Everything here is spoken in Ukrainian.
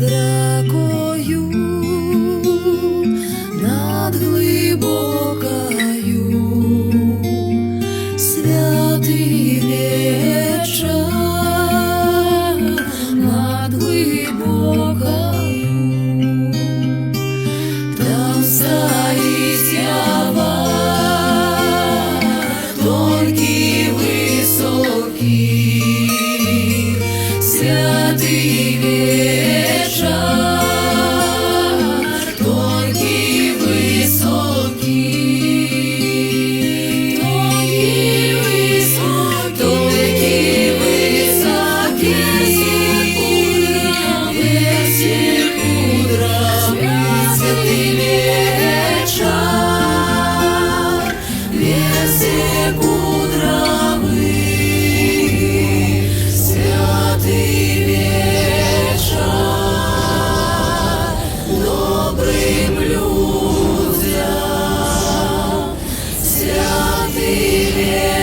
рекою, над глибокою, святий вечір, над глибокою, там стоїть ява, тонкий, високий, святий вечір, тонкий, високий, тонкий, високий, весь кудравий, святий вечір, весь кудравий, святий вечір, добрим людям, святий вечір.